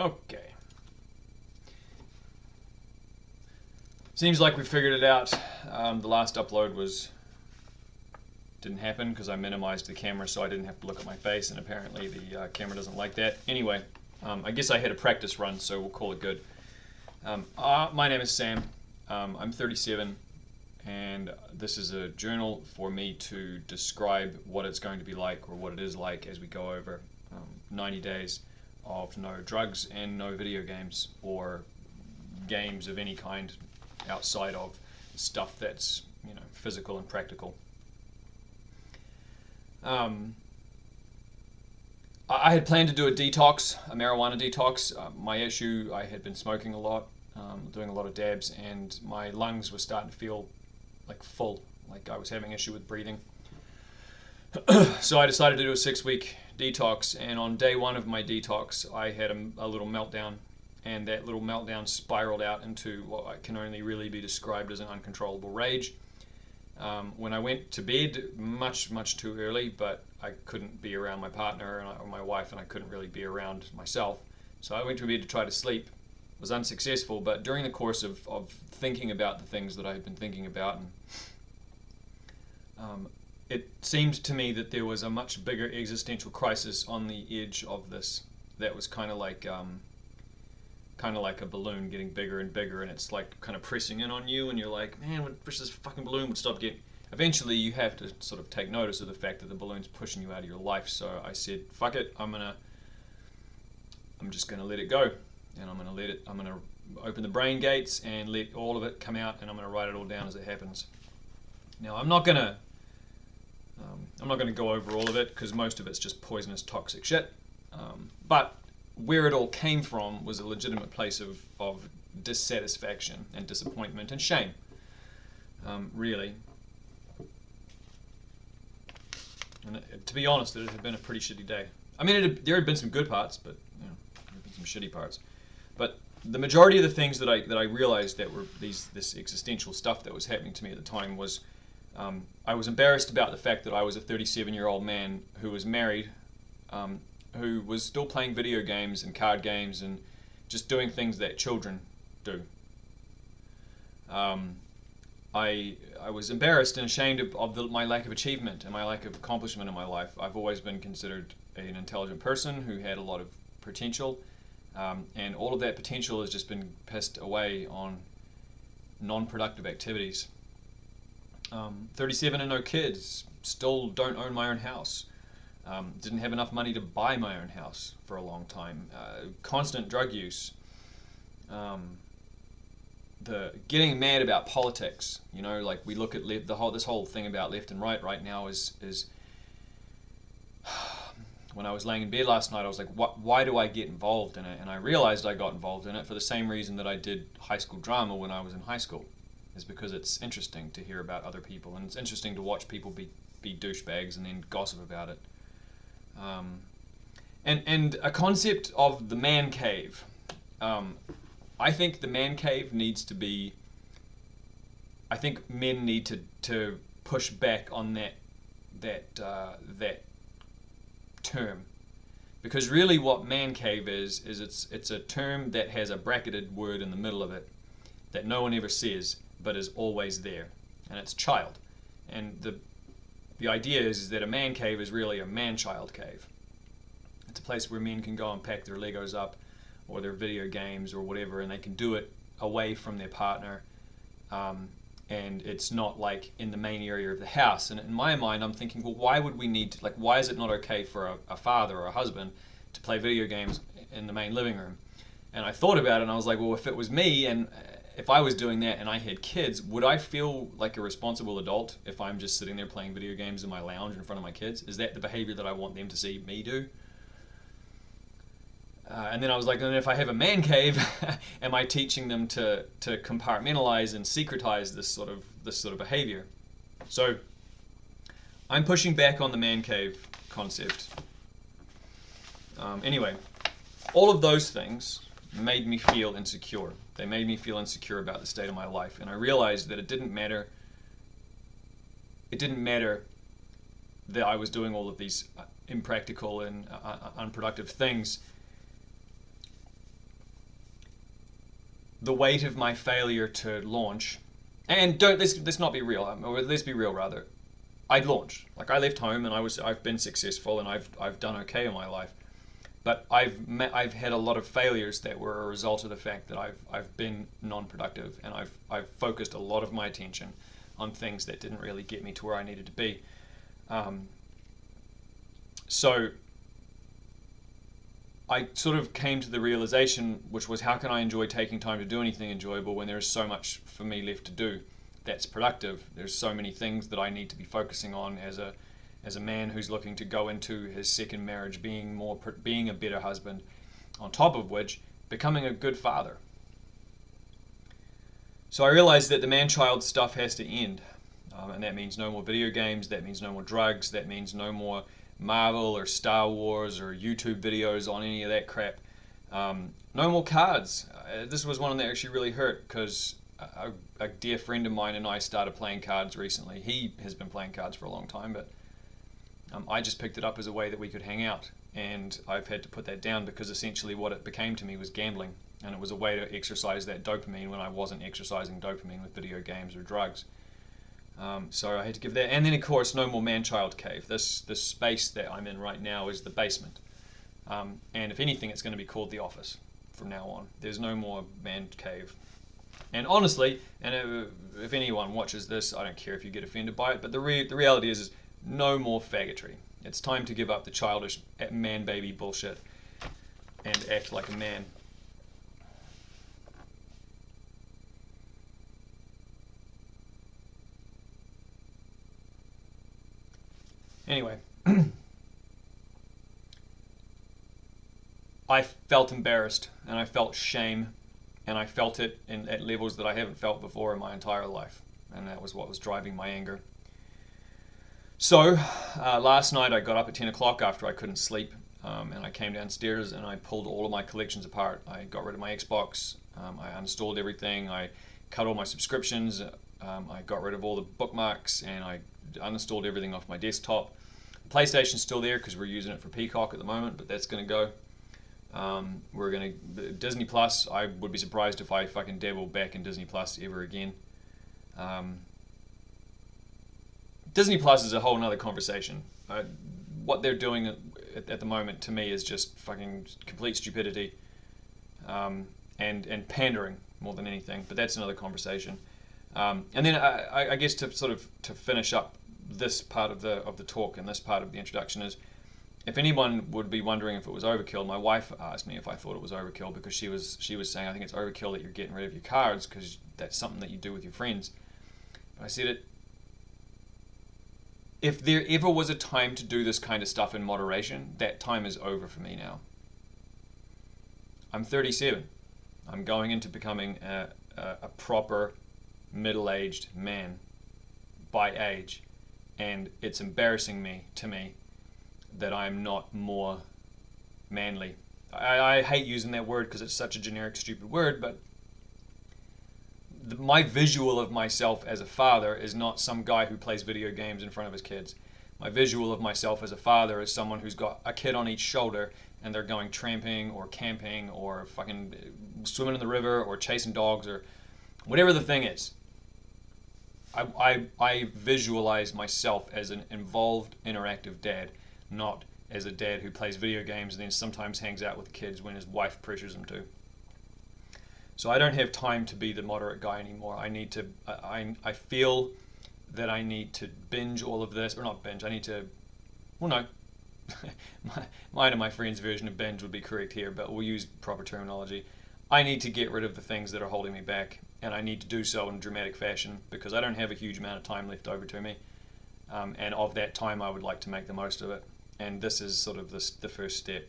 Okay. Seems like we figured it out. The last upload didn't happen because I minimized the camera so I didn't have to look at my face, and apparently the camera doesn't like that. Anyway, I guess I had a practice run, so we'll call it good. My name is Sam. I'm 37, and this is a journal for me to describe what it's going to be like, or what it is like, as we go over 90 days of no drugs and no video games or games of any kind outside of stuff that's physical and practical. I had planned to do a detox, a marijuana detox. My issue, I had been smoking a lot, doing a lot of dabs, and my lungs were starting to feel like full, like I was having issue with breathing. So I decided to do a 6-week detox, and on day one of my detox, I had a little meltdown, and that little meltdown spiraled out into what can only really be described as an uncontrollable rage. When I went to bed, much too early, but I couldn't be around my partner or my wife, and I couldn't really be around myself. So I went to bed to try to sleep. Was unsuccessful, but during the course of thinking about the things that I had been thinking about, and it seemed to me that there was a much bigger existential crisis on the edge of this. That was kind of like a balloon getting bigger and bigger, and it's like kind of pressing in on you, and you're like, man, I wish this fucking balloon would stop getting. Eventually, you have to sort of take notice of the fact that the balloon's pushing you out of your life. So I said, fuck it, I'm just gonna let it go, and I'm gonna open the brain gates and let all of it come out, and I'm gonna write it all down as it happens. Now, I'm not gonna go over all of it because most of it's just poisonous, toxic shit. But where it all came from was a legitimate place of dissatisfaction and disappointment and shame, really. And to be honest, it had been a pretty shitty day. I mean, there had been some good parts, but there had been some shitty parts. But the majority of the things that I realized that were this existential stuff that was happening to me at the time was I was embarrassed about the fact that I was a 37-year-old man who was married, who was still playing video games and card games and just doing things that children do. I was embarrassed and ashamed of my lack of achievement and my lack of accomplishment in my life. I've always been considered an intelligent person who had a lot of potential, and all of that potential has just been pissed away on non-productive activities. 37 and no kids, still don't own my own house. Didn't have enough money to buy my own house for a long time. Constant drug use. The getting mad about politics. Like we look at this whole thing about left and right now is when I was laying in bed last night, I was like, why do I get involved in it? And I realized I got involved in it for the same reason that I did high school drama when I was in high school, is because it's interesting to hear about other people, and it's interesting to watch people be douchebags and then gossip about it. And a concept of the man cave. I think the man cave needs to be. I think men need to push back on that term, because really what man cave is it's a term that has a bracketed word in the middle of it that no one ever says but is always there, and it's child. And the idea is that a man cave is really a man-child cave. It's a place where men can go and pack their Legos up or their video games or whatever, and they can do it away from their partner, and it's not like in the main area of the house. And in my mind, I'm thinking, well, why would we need to, why is it not okay for a father or a husband to play video games in the main living room? And I thought about it, and I was like, well, if it was me, and if I was doing that and I had kids, would I feel like a responsible adult if I'm just sitting there playing video games in my lounge in front of my kids? Is that the behavior that I want them to see me do? And then I was like, and if I have a man cave, am I teaching them to compartmentalize and secretize this sort of behavior? So I'm pushing back on the man cave concept. Anyway, all of those things made me feel insecure. They made me feel insecure about the state of my life, and I realized that it didn't matter. It didn't matter that I was doing all of these impractical and unproductive things. the weight of my failure to launch, and don't let's not be real, or let's be real rather. I'd launched. Like I left home and I've been successful and I've done okay in my life. But I've had a lot of failures that were a result of the fact that I've been non-productive, and I've focused a lot of my attention on things that didn't really get me to where I needed to be. So I sort of came to the realization, which was, how can I enjoy taking time to do anything enjoyable when there is so much for me left to do that's productive? There's so many things that I need to be focusing on as a man who's looking to go into his second marriage, being a better husband, on top of which becoming a good father. So I realized that the man-child stuff has to end, and that means no more video games, that means no more drugs, that means no more Marvel or Star Wars or YouTube videos on any of that crap. No more cards. This was one that actually really hurt, because a dear friend of mine and I started playing cards recently. He has been playing cards for a long time, but I just picked it up as a way that we could hang out, and I've had to put that down because essentially what it became to me was gambling, and it was a way to exercise that dopamine when I wasn't exercising dopamine with video games or drugs. So I had to give that, and then of course no more man-child cave. This space that I'm in right now is the basement, and if anything, it's going to be called the office from now on. There's no more man cave. And honestly, and if anyone watches this, I don't care if you get offended by it, but the reality is no more faggotry. It's time to give up the childish man baby bullshit and act like a man. Anyway, I felt embarrassed and I felt shame, and I felt it at levels that I haven't felt before in my entire life, and that was what was driving my anger. So last night I got up at 10 o'clock after I couldn't sleep, and I came downstairs and I pulled all of my collections apart. I got rid of my Xbox, I uninstalled everything, I cut all my subscriptions, I got rid of all the bookmarks, and I uninstalled everything off my desktop. PlayStation's still there because we're using it for Peacock at the moment, but that's going to go. We're going to Disney Plus. I would be surprised if I fucking dabble back in Disney Plus ever again. Disney Plus is a whole nother conversation. What they're doing at the moment to me is just fucking complete stupidity, and pandering more than anything. But that's another conversation. And then I guess to finish up this part of the talk and this part of the introduction is, if anyone would be wondering if it was overkill, my wife asked me if I thought it was overkill, because she was saying, I think it's overkill that you're getting rid of your cards because that's something that you do with your friends. But I said, if there ever was a time to do this kind of stuff in moderation, that time is over for me now. I'm 37. I'm going into becoming a proper middle-aged man by age, and it's embarrassing to me that I'm not more manly. I hate using that word because it's such a generic, stupid word, but my visual of myself as a father is not some guy who plays video games in front of his kids. My visual of myself as a father is someone who's got a kid on each shoulder and they're going tramping or camping or fucking swimming in the river or chasing dogs or whatever the thing is. I visualize myself as an involved, interactive dad, not as a dad who plays video games and then sometimes hangs out with the kids when his wife pressures him to. So I don't have time to be the moderate guy anymore. I feel that I need to binge all of this, or not binge, I need to, well no, mine and my friend's version of binge would be correct here, but we'll use proper terminology. I need to get rid of the things that are holding me back, and I need to do so in dramatic fashion because I don't have a huge amount of time left over to me, and of that time I would like to make the most of it, and this is sort of the first step.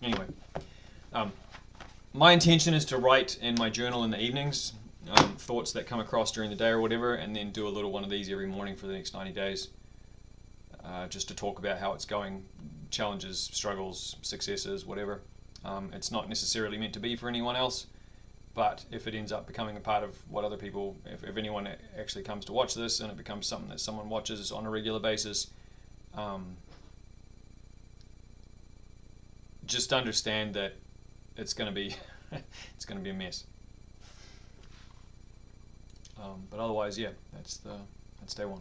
Anyway, my intention is to write in my journal in the evenings, thoughts that come across during the day or whatever, and then do a little one of these every morning for the next 90 days, just to talk about how it's going, challenges, struggles, successes, whatever. It's not necessarily meant to be for anyone else, but if it ends up becoming a part of what other people, if anyone actually comes to watch this and it becomes something that someone watches on a regular basis, just understand that it's going to be it's going to be a mess. But otherwise, yeah, that's day one.